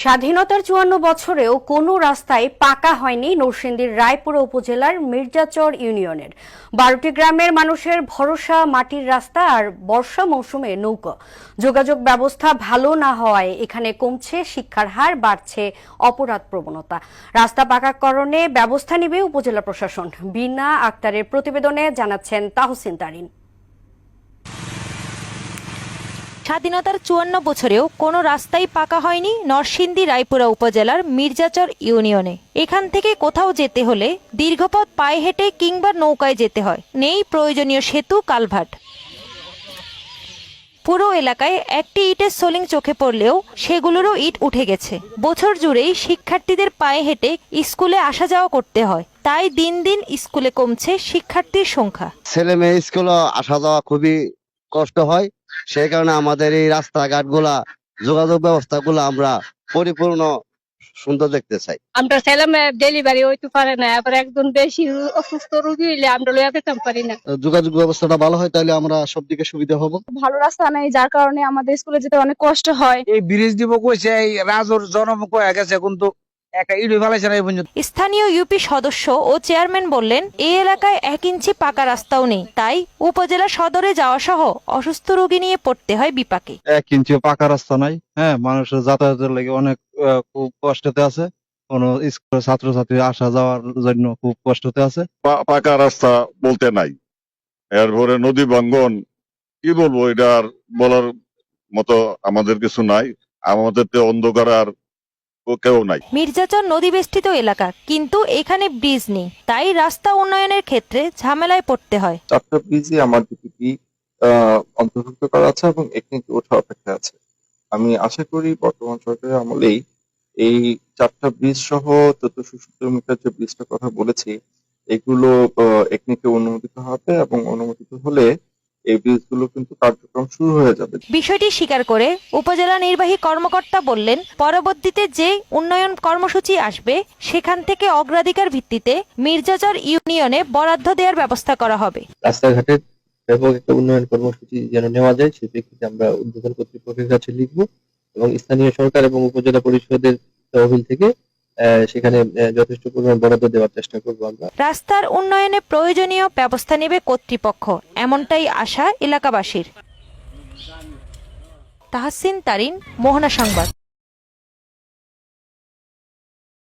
স্বাধীনতার ৫৪ বছরেও কোনো রাস্তায় পাকা হয়নি নরসিংদীর রায়পুরা উপজেলার মির্জাচর ইউনিয়নের ১২টি গ্রামের মানুষের ভরসা মাটির রাস্তা আর বর্ষা মৌসুমে নৌকা। যোগাযোগ ব্যবস্থা ভালো না হওয়ায় এখানে কমছে শিক্ষার হার, বাড়ছে অপরাধ প্রবণতা। রাস্তা পাকাকরণে ব্যবস্থা নেবে উপজেলা প্রশাসন। বিনা আক্তারের প্রতিবেদনে জানাচ্ছেন তাহসিন তারিন। স্বাধীনতার ৫৪ বছরেও কোনো রাস্তাই পাকা হয়নি নরসিংদী রায়পুরা উপজেলার মির্জাচর ইউনিয়নে। এখান থেকে কোথাও যেতে হলে দীর্ঘপথ পায়ে হেঁটে কিংবা নৌকায় যেতে হয়। নেই প্রয়োজনীয় সেতু, কালভার্ট। পুরো এলাকায় একটি ইটের সোলিং চোখে পড়লেও সেগুলোরও ইট উঠে গেছে। বছর জুড়েই শিক্ষার্থীদের পায়ে হেঁটে স্কুলে আসা যাওয়া করতে হয়। তাই দিন দিন স্কুলে কমছে শিক্ষার্থীর সংখ্যা। ছেলে মেয়ে স্কুলে আসা যাওয়া খুবই কষ্ট হয়। সেই কারণে আমাদের এই রাস্তাঘাট গুলা, যোগাযোগ ব্যবস্থা গুলা আমরা পরিপূর্ণ সুন্দর দেখতে চাই। আমরা ছেলে মেয়ে ডেলিভারি হইতে পারে না, আবার একজন বেশি অসুস্থ রোগী হইলে আমরা লইয়া যেতাম পারি না। যোগাযোগ ব্যবস্থাটা ভালো হয় তাহলে আমরা সব দিকে সুবিধা হব। ভালো রাস্তা নেই, যার কারণে আমাদের স্কুলে যেতে অনেক কষ্ট হয়। এই ব্রিজ দিব কইছে, এই রাজুর জনমুখ হয়ে গেছে, কিন্তু একটা ইডি ফেলাইছে না এই পর্যন্ত। স্থানীয় ইউপি সদস্য ও চেয়ারম্যান বললেন, এই এলাকায় ১ ইঞ্চি পাকা রাস্তাও নেই। তাই উপজেলা সদরে যাওয়া সহ অসুস্থ রোগী নিয়ে পড়তে হয় বিপাকে। ১ ইঞ্চি পাকা রাস্তা নাই। মানুষের যাতায়াতের লাগে অনেক খুব কষ্টতে আছে। কোন স্কুলের ছাত্রছাত্রী আসা যাওয়ার জন্য খুব কষ্টতে আছে। পাকা রাস্তা বলতে নাই, এরপরে নদী ভাঙ্গন, কি বলবো, এটা আর বলার মতো আমাদের কিছু নাই। আমাদের তো অন্ধকার আর কেউ নাই। মির্জাচর নদী বেষ্টিত এলাকা, কিন্তু এখানে ব্রিজ নেই। তাই রাস্তা উন্নয়নের ক্ষেত্রে ঝামেলায় পড়তে হয়। ৪টা ব্রিজে আমার ডিপিপি অন্তর্ভুক্ত করা আছে এবং এখানে ওঠা অপেক্ষা আছে। আমি আশা করি বর্তমান সরকারের আমলেই এই ৪টা ব্রিজ সহ ১৪৭০ মিটার যে ব্রিজটার কথা বলেছি, এগুলো একনিকে অনুমোদিত হবে এবং অনুমোদিত হলে এই ব্রিজগুলো কিন্তু কার্যক্রম শুরু হয়ে যাবে। বিষয়টি স্বীকার করে উপজেলা নির্বাহী কর্মকর্তা বললেন, পরবর্তীতে যে উন্নয়ন কর্মসূচি আসবে সেখান থেকে অগ্রাধিকার ভিত্তিতে মির্জাচর ইউনিয়নে বরাদ্দ দেওয়ার ব্যবস্থা করা হবে। রাস্তাঘাটের ব্যাপক একটা উন্নয়ন কর্মসূচি যেন নেওয়া যায়, সেই প্রেক্ষিতে আমরা উদ্বোধন কর্তৃপক্ষের কাছে লিখব এবং স্থানীয় সরকার এবং উপজেলা পরিষদের তহবিল থেকে সেখানে যথেষ্ট পরিমাণ বরাদ্দ দেওয়ার চেষ্টা করব আমরা। রাস্তার উন্নয়নে প্রয়োজনীয় ব্যবস্থা নেবে কর্তৃপক্ষ, এমনটাই আশা এলাকাবাসীর। তাহসিন তারিন, মোহনা সংবাদ।